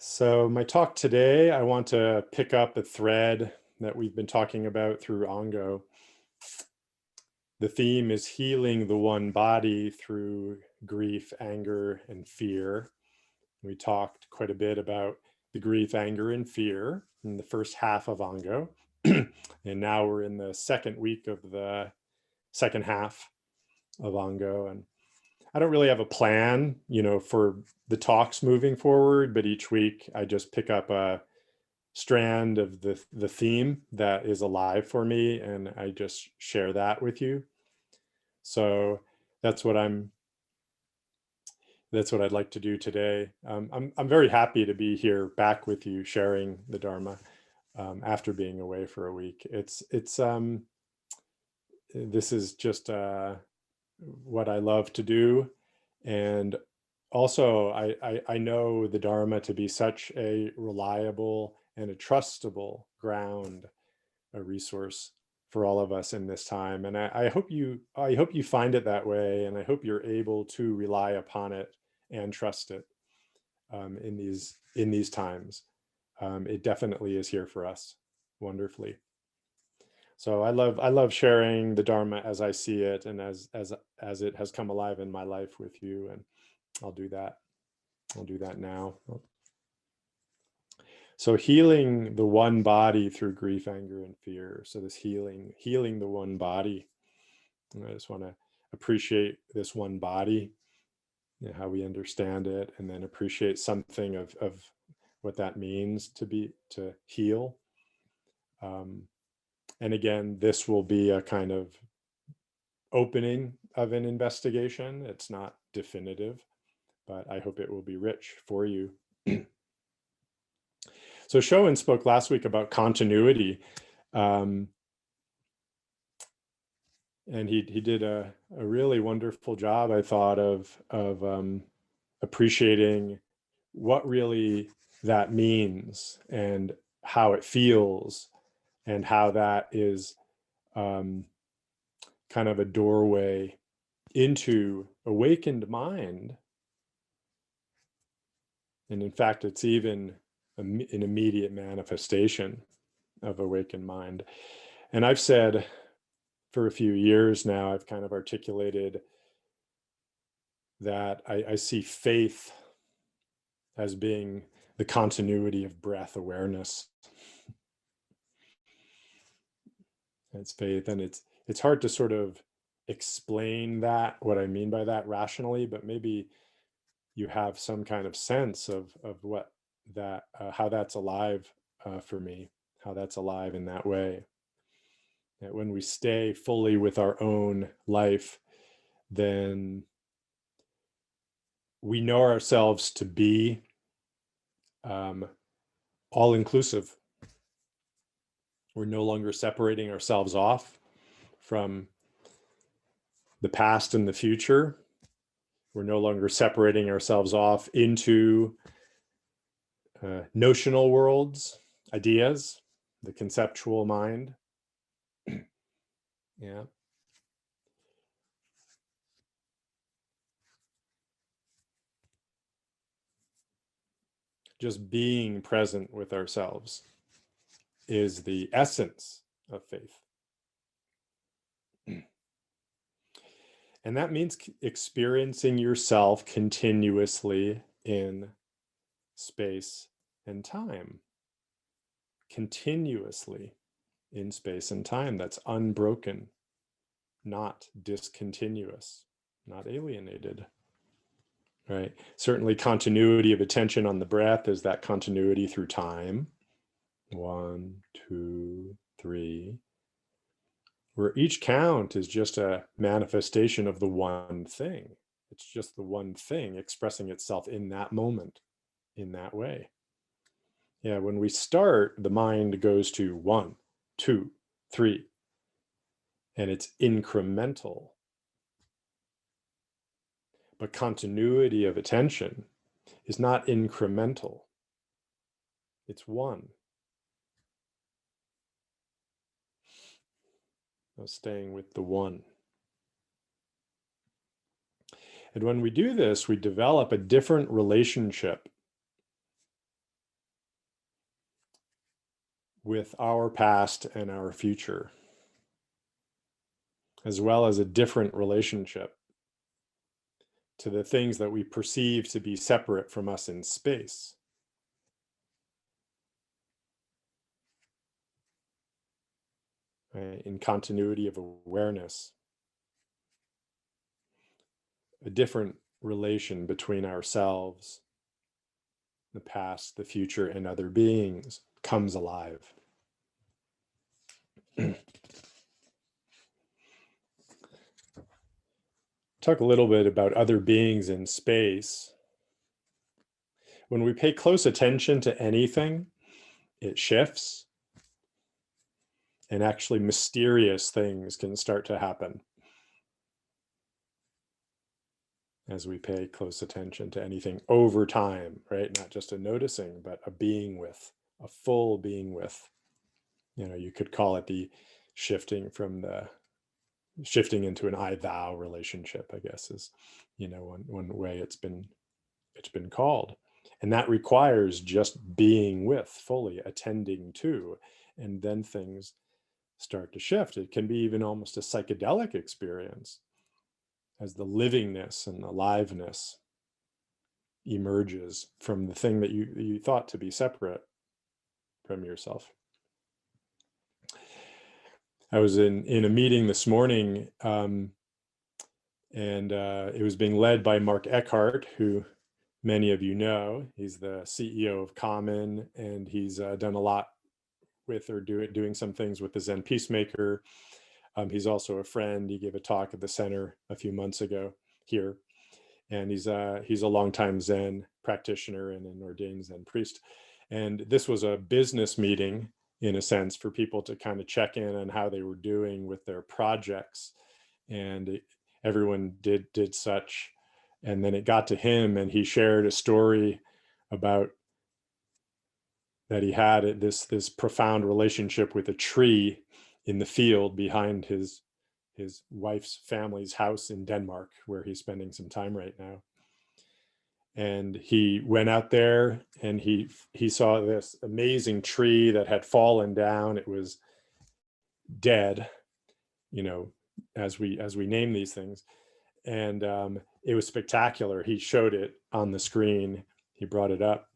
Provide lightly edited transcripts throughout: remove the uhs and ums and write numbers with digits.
So my talk today, I want to pick up a thread that we've been talking about through Ango. The theme is healing the one body through grief, anger, and fear. We talked quite a bit about the grief, anger, and fear in the first half of Ango. And now we're in the second week of the second half of Ango. And I don't really have a plan, for the talks moving forward, but each week I just pick up a strand of the theme that is alive for me, and I just share that with you. So that's what I'm that's what I'd like to do today. I'm very happy to be here back with you, sharing the Dharma after being away for a week. This is just what I love to do, and also I know the Dharma to be such a reliable and a trustable ground, a resource for all of us in this time. And I hope you find it that way, and I hope you're able to rely upon it and trust it in these times. It definitely is here for us wonderfully. So I love sharing the Dharma as I see it and as it has come alive in my life with you. And I'll do that. I'll do that now. So healing the one body through grief, anger, and fear. So this healing the one body. And I just want to appreciate this one body, how we understand it, and then appreciate something of what that means to heal. And again, this will be a kind of opening of an investigation. It's not definitive, but I hope it will be rich for you. So Shoen spoke last week about continuity. And he did a really wonderful job, I thought, of appreciating what really that means and how it feels, and how that is kind of a doorway into awakened mind. And in fact, it's even an immediate manifestation of awakened mind. And I've said for a few years now, I've kind of articulated that I see faith as being the continuity of breath awareness. It's faith, and it's hard to sort of explain that, what I mean by that rationally, but maybe you have some kind of sense of what that, how that's alive for me, how that's alive in that way. That when we stay fully with our own life, then we know ourselves to be all inclusive. We're no longer separating ourselves off from the past and the future. We're no longer separating ourselves off into notional worlds, ideas, the conceptual mind. Yeah. Just being present with ourselves is the essence of faith. And that means experiencing yourself continuously in space and time. Continuously in space and time. That's unbroken, not discontinuous, not alienated. Right? Certainly continuity of attention on the breath is that continuity through time. 1, 2, 3. Where each count is just a manifestation of the one thing. It's just the one thing expressing itself in that moment, in that way. Yeah, when we start, the mind goes to 1, 2, 3, and it's incremental. But continuity of attention is not incremental. It's one. Staying with the one. And when we do this, we develop a different relationship with our past and our future, as well as a different relationship to the things that we perceive to be separate from us in space. Right? In continuity of awareness, a different relation between ourselves, the past, the future, and other beings comes alive. Talk a little bit about other beings in space. When we pay close attention to anything, it shifts, and actually mysterious things can start to happen as we pay close attention to anything over time, right? Not just a noticing, but a being with, a full being with. You know, you could call it the shifting into an I thou relationship, I guess, is, you know, one way it's been called. And that requires just being with, fully attending to, and then things start to shift. It can be even almost a psychedelic experience as the livingness and aliveness emerges from the thing that you thought to be separate from yourself. I was in a meeting this morning, and it was being led by Mark Eckhart, who many of you know. He's the CEO of Common, and he's done a lot with, or doing some things with the Zen Peacemaker. He's also a friend. He gave a talk at the center a few months ago here, and he's a longtime Zen practitioner and an ordained Zen priest. And this was a business meeting, in a sense, for people to kind of check in on how they were doing with their projects. And everyone did such. And then it got to him, and he shared a story about that he had this profound relationship with a tree in the field behind his wife's family's house in Denmark, where he's spending some time right now. And he went out there, and he saw this amazing tree that had fallen down. It was dead, you know, as we name these things. And it was spectacular. He showed it on the screen. He brought it up,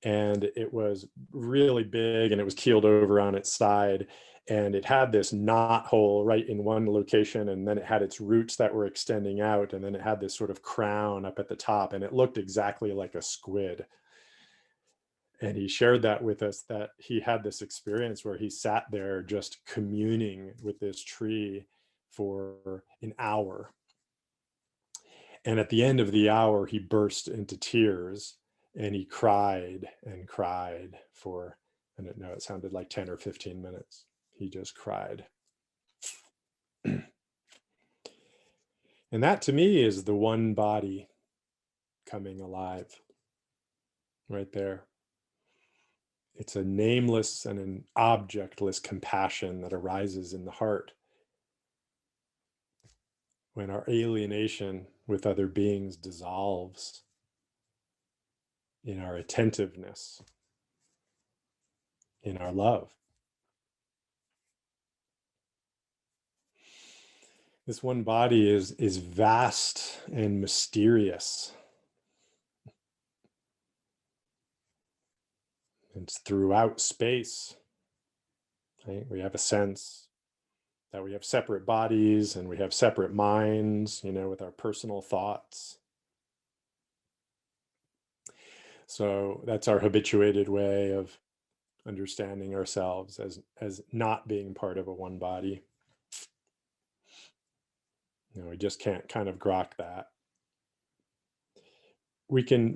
and it was really big, and it was keeled over on its side, and it had this knot hole right in one location, and then it had its roots that were extending out, and then it had this sort of crown up at the top, and it looked exactly like a squid. And he shared that with us, that he had this experience where he sat there just communing with this tree for an hour. And at the end of the hour, he burst into tears, and he cried and cried for, I don't know, it sounded like 10 or 15 minutes. He just cried. And that, to me, is the one body coming alive right there. It's a nameless and an objectless compassion that arises in the heart when our alienation with other beings dissolves in our attentiveness, in our love. This one body is vast and mysterious. It's throughout space. Right? We have a sense that we have separate bodies, and we have separate minds, you know, with our personal thoughts. So that's our habituated way of understanding ourselves, as not being part of a one body. You know, we just can't kind of grok that. We can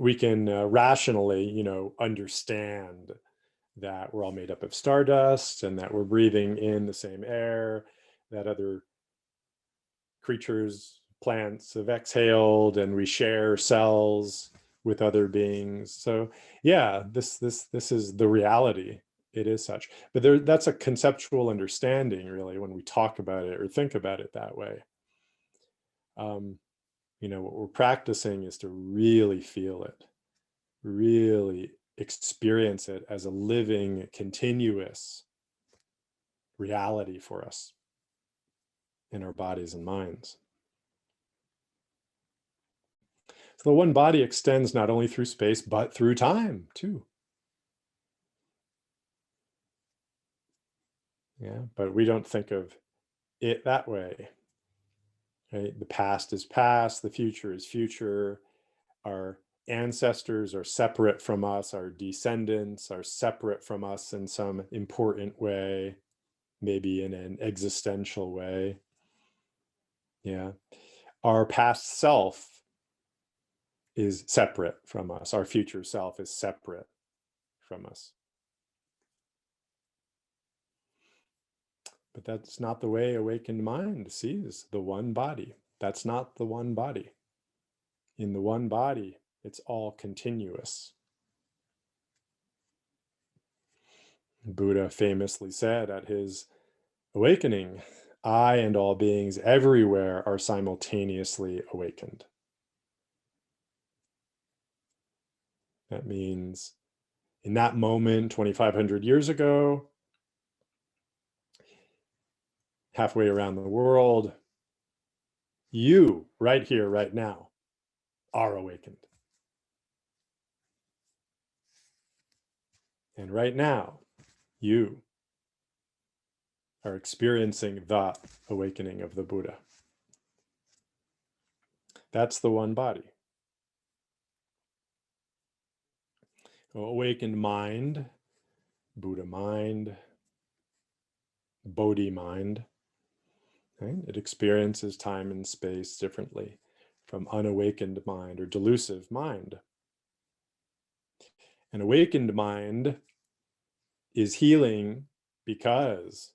rationally, you know, understand that we're all made up of stardust, and that we're breathing in the same air that other creatures, plants have exhaled, and we share cells with other beings. So yeah, this is the reality. It is such. But that's a conceptual understanding, really, when we talk about it or think about it that way. You know, what we're practicing is to really feel it, really experience it as a living, continuous reality for us in our bodies and minds. So the one body extends not only through space, but through time too. Yeah, but we don't think of it that way, right? The past is past, the future is future. Our ancestors are separate from us, our descendants are separate from us in some important way, maybe in an existential way. Yeah. Our past self is separate from us. Our future self is separate from us. But that's not the way awakened mind sees the one body. That's not the one body. In the one body, it's all continuous. Buddha famously said at his awakening, I and all beings everywhere are simultaneously awakened. That means in that moment, 2,500 years ago, halfway around the world, you, right here, right now, are awakened. And right now, you are experiencing the awakening of the Buddha. That's the one body. Awakened mind, Buddha mind, Bodhi mind, right? It experiences time and space differently from unawakened mind or delusive mind. An awakened mind is healing because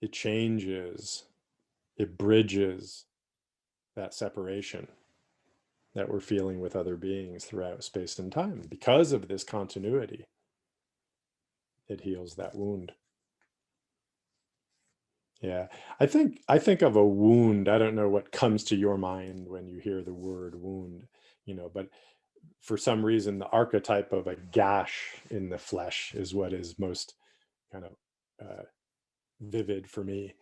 it changes, it bridges that separation that we're feeling with other beings throughout space and time. Because of this continuity, it heals that wound. Yeah, I think of a wound. I don't know what comes to your mind when you hear the word wound, but for some reason, the archetype of a gash in the flesh is what is most kind of vivid for me.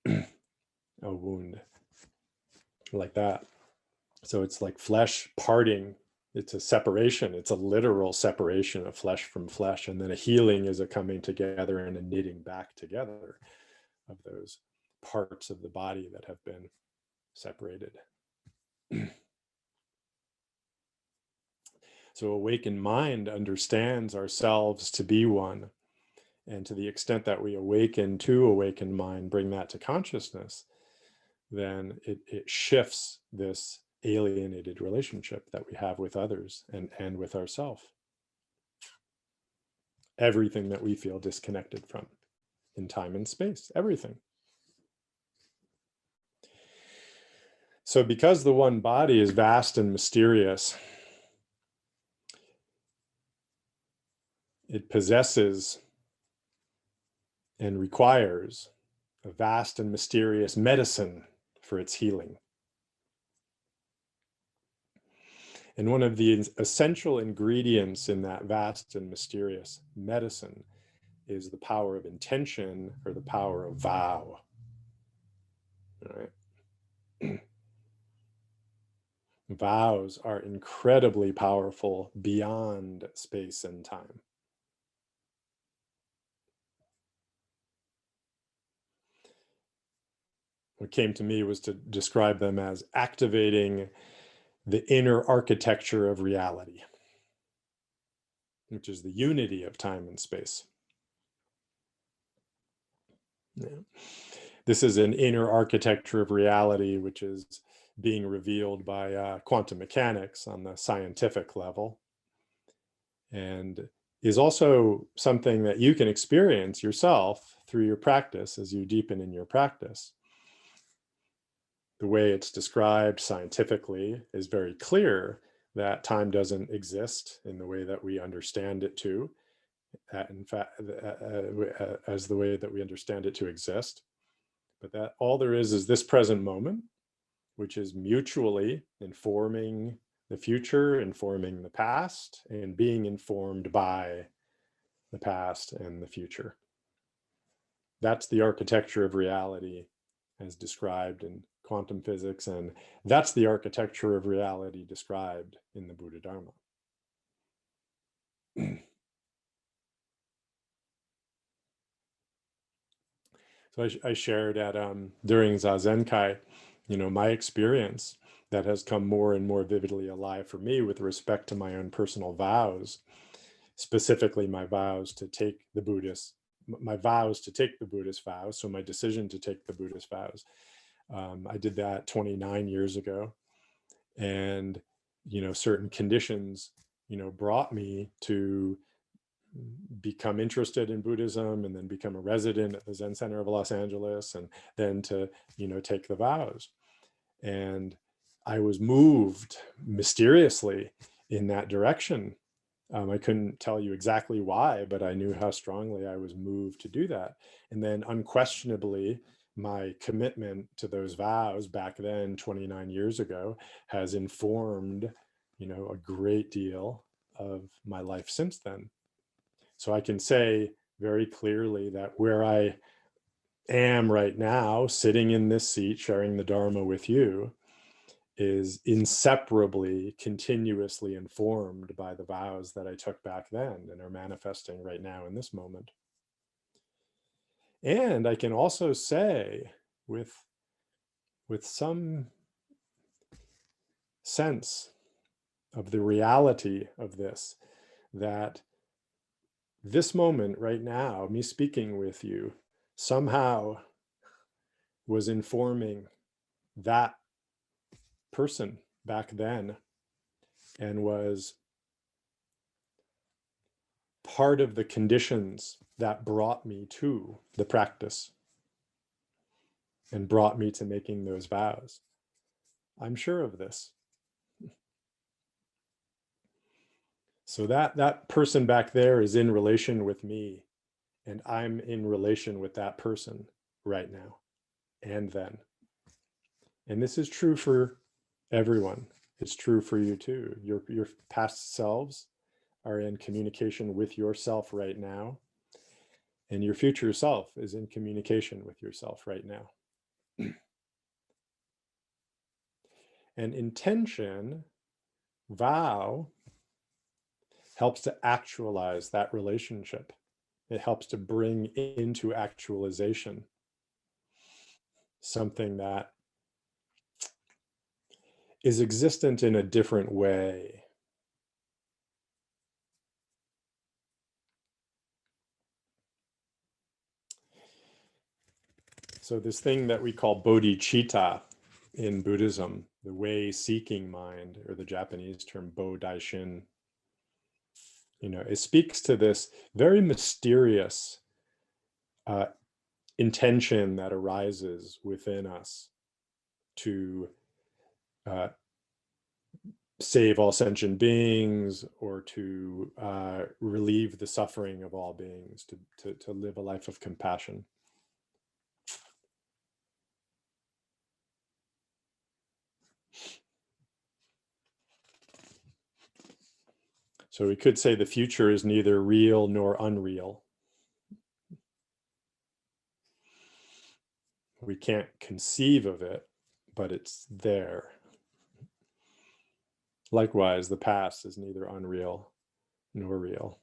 A wound like that. So it's like flesh parting. It's a separation. It's a literal separation of flesh from flesh. And then a healing is a coming together and a knitting back together of those parts of the body that have been separated. So awakened mind understands ourselves to be one. And to the extent that we awaken to awakened mind, bring that to consciousness, then it shifts this alienated relationship that we have with others and with ourselves. Everything that we feel disconnected from in time and space, everything. So because the one body is vast and mysterious, it possesses and requires a vast and mysterious medicine for its healing. And one of the essential ingredients in that vast and mysterious medicine is the power of intention or the power of vow. All right. Vows are incredibly powerful beyond space and time. What came to me was to describe them as activating the inner architecture of reality, which is the unity of time and space. Yeah. This is an inner architecture of reality, which is being revealed by quantum mechanics on the scientific level, and is also something that you can experience yourself through your practice as you deepen in your practice. The way it's described scientifically is very clear that time doesn't exist in the way that we understand it to, in fact, as the way that we understand it to exist. But that all there is this present moment, which is mutually informing the future, informing the past, and being informed by the past and the future. That's the architecture of reality as described in quantum physics, and that's the architecture of reality described in the Buddha Dharma. So I shared at during Zazenkai, my experience that has come more and more vividly alive for me with respect to my own personal vows, specifically my vows to take the Buddhist vows. So my decision to take the Buddhist vows. I did that 29 years ago, and certain conditions brought me to become interested in Buddhism, and then become a resident at the Zen Center of Los Angeles, and then to take the vows. And I was moved mysteriously in that direction. I couldn't tell you exactly why, but I knew how strongly I was moved to do that. And then unquestionably, my commitment to those vows back then, 29 years ago, has informed, a great deal of my life since then. So I can say very clearly that where I am right now, sitting in this seat, sharing the Dharma with you, is inseparably, continuously informed by the vows that I took back then and are manifesting right now in this moment. And I can also say with some sense of the reality of this, that this moment right now, me speaking with you, somehow was informing that person back then, and was part of the conditions that brought me to the practice and brought me to making those vows. I'm sure of this. So that person back there is in relation with me, and I'm in relation with that person right now and then. And this is true for everyone. It's true for you too. Your past selves are in communication with yourself right now, and your future self is in communication with yourself right now. And intention, vow, helps to actualize that relationship. It helps to bring into actualization something that is existent in a different way. So this thing that we call bodhicitta in Buddhism, the way-seeking mind, or the Japanese term bo-daishin, it speaks to this very mysterious intention that arises within us to save all sentient beings, or to relieve the suffering of all beings, to live a life of compassion. So we could say the future is neither real nor unreal. We can't conceive of it, but it's there. Likewise, the past is neither unreal nor real.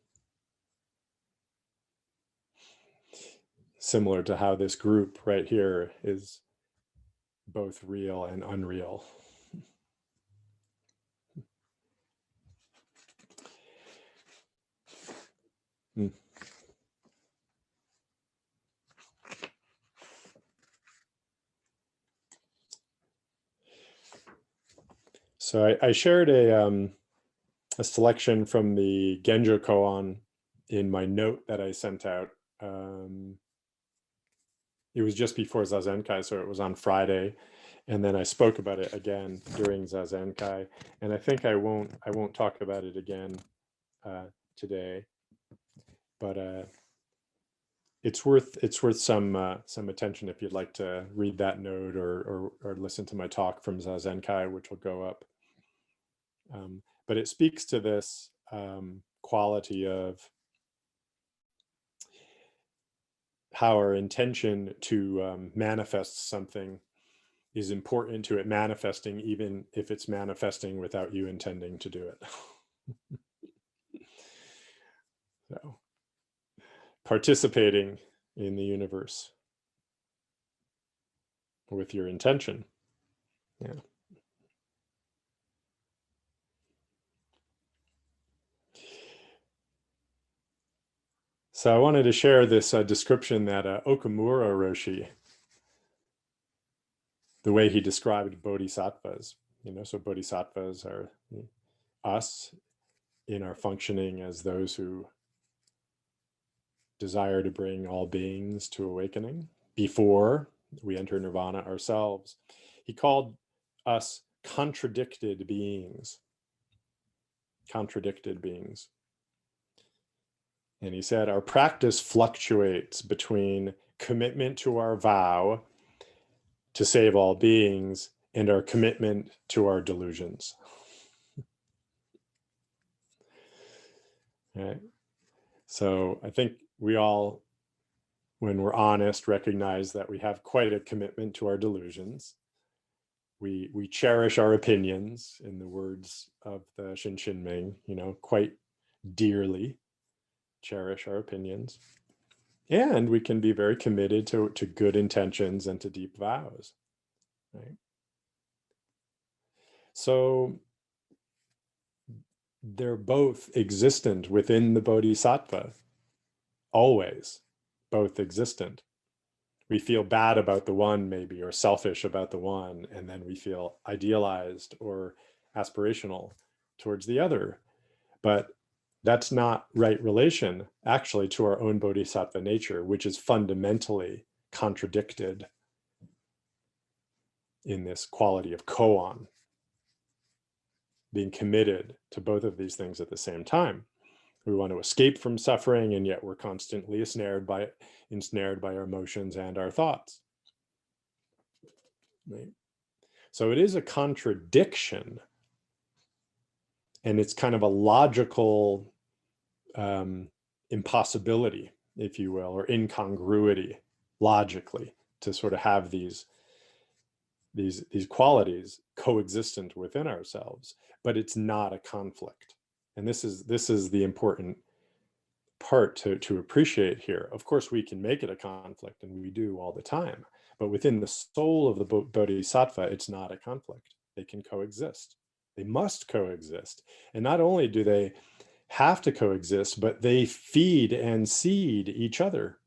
Similar to how this group right here is both real and unreal. So I shared a selection from the Genjo Koan in my note that I sent out. It was just before Zazenkai, so it was on Friday, and then I spoke about it again during Zazenkai. And I think I won't talk about it again today, but it's worth some attention if you'd like to read that note, or listen to my talk from Zazenkai, which will go up. But it speaks to this quality of how our intention to manifest something is important to it manifesting, even if it's manifesting without you intending to do it. So, participating in the universe with your intention. Yeah. So I wanted to share this description that Okamura Roshi, the way he described bodhisattvas. So bodhisattvas are us in our functioning as those who desire to bring all beings to awakening before we enter nirvana ourselves. He called us contradicted beings. Contradicted beings. And he said, our practice fluctuates between commitment to our vow to save all beings and our commitment to our delusions. Right? So I think we all, when we're honest, recognize that we have quite a commitment to our delusions. We cherish our opinions, in the words of the Shinshinming, quite dearly cherish our opinions. And we can be very committed to good intentions and to deep vows. Right? So they're both existent within the bodhisattva, always both existent. We feel bad about the one, maybe, or selfish about the one, and then we feel idealized or aspirational towards the other. But that's not right relation, actually, to our own bodhisattva nature, which is fundamentally contradicted in this quality of koan, being committed to both of these things at the same time. We want to escape from suffering, and yet we're constantly ensnared by our emotions and our thoughts. Right? So it is a contradiction, and it's kind of a logical impossibility, if you will, or incongruity logically, to sort of have these qualities coexistent within ourselves, but it's not a conflict. And this is the important part to appreciate here. Of course, we can make it a conflict, and we do all the time, but within the soul of the bodhisattva, it's not a conflict. They can coexist. They must coexist. And not only do they have to coexist, but they feed and seed each other.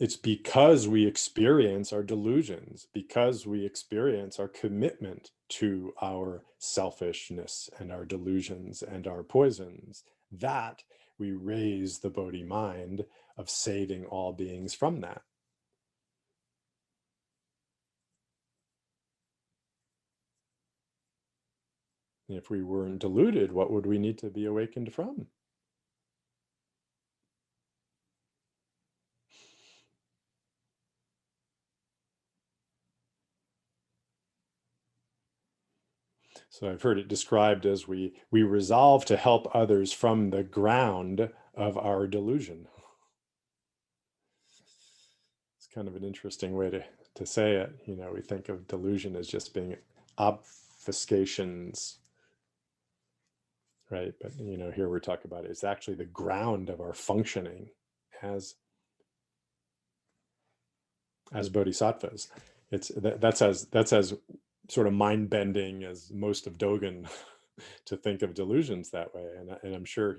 It's because we experience our delusions, because we experience our commitment to our selfishness and our delusions and our poisons, that we raise the Bodhi mind of saving all beings from that. If we weren't deluded, what would we need to be awakened from? So I've heard it described as we resolve to help others from the ground of our delusion. It's kind of an interesting way to say it. We think of delusion as just being obfuscations, right? But here we're talking about it's actually the ground of our functioning as bodhisattvas. That's as sort of mind bending as most of Dogen to think of delusions that way, and I'm sure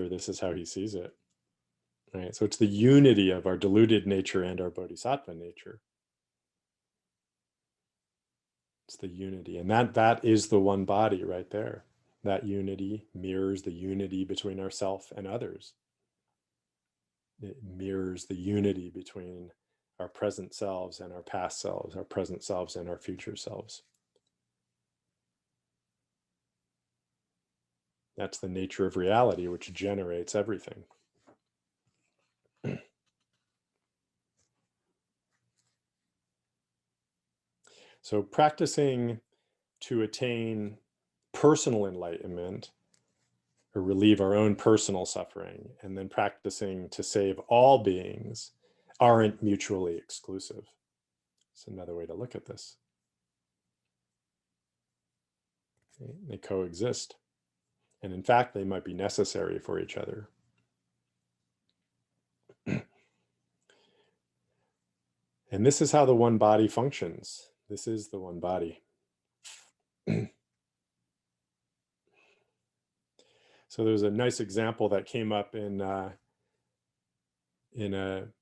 this is how he sees it. Right? So it's the unity of our deluded nature and our bodhisattva nature. It's the unity, and that is the one body right there. That unity mirrors the unity between ourself and others. It mirrors the unity between our present selves and our past selves, our present selves and our future selves. That's the nature of reality, which generates everything. So practicing to attain personal enlightenment or relieve our own personal suffering, and then practicing to save all beings aren't mutually exclusive. It's another way to look at this. They coexist. And in fact, they might be necessary for each other. And this is how the one body functions. This is the one body. So there's a nice example that came up in a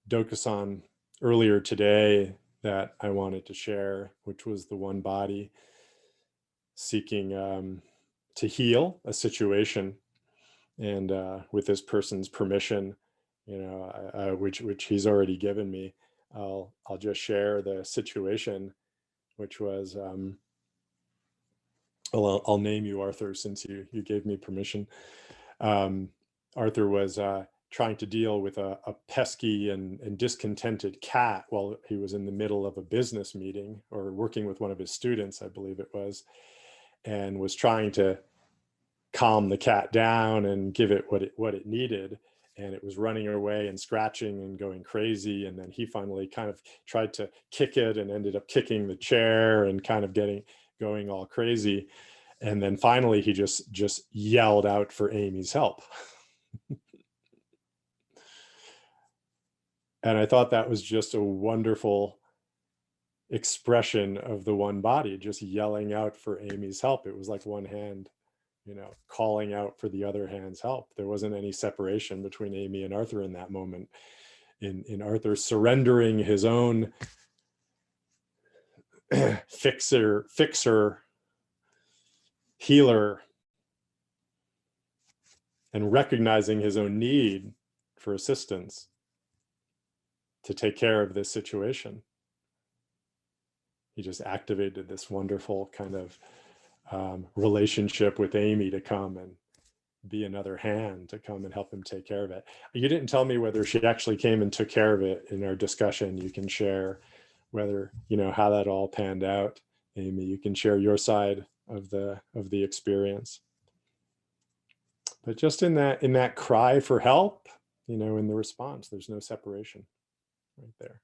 Dokusan earlier today that I wanted to share, which was the one body seeking to heal a situation, and with this person's permission, which he's already given me, I'll just share the situation, which was, well, I'll name you Arthur since you gave me permission. Arthur was trying to deal with a pesky and discontented cat while he was in the middle of a business meeting, or working with one of his students, I believe it was, and was trying to calm the cat down and give it what it needed. And it was running away and scratching and going crazy. And then he finally kind of tried to kick it and ended up kicking the chair and kind of going all crazy. And then finally he just yelled out for Amy's help. And I thought that was just a wonderful expression of the one body, just yelling out for Amy's help. It was like one hand, calling out for the other hand's help. There wasn't any separation between Amy and Arthur in that moment. In Arthur surrendering his own fixer, healer, and recognizing his own need for assistance to take care of this situation. He just activated this wonderful kind of relationship with Amy to come and be another hand to come and help him take care of it. You didn't tell me whether she actually came and took care of it in our discussion. You can share whether, how that all panned out. Amy, you can share your side of the experience. But just in that cry for help, in the response, there's no separation right there.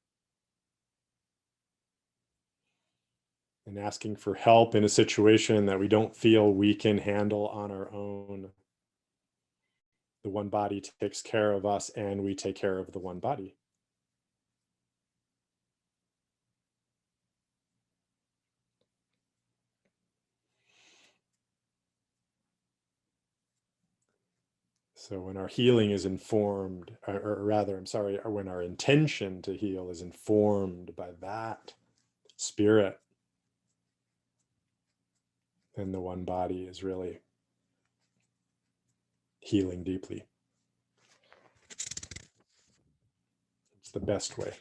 And asking for help in a situation that we don't feel we can handle on our own. The one body takes care of us, and we take care of the one body. So when our healing is informed, or rather, when our intention to heal is informed by that spirit, then the one body is really healing deeply. It's the best way.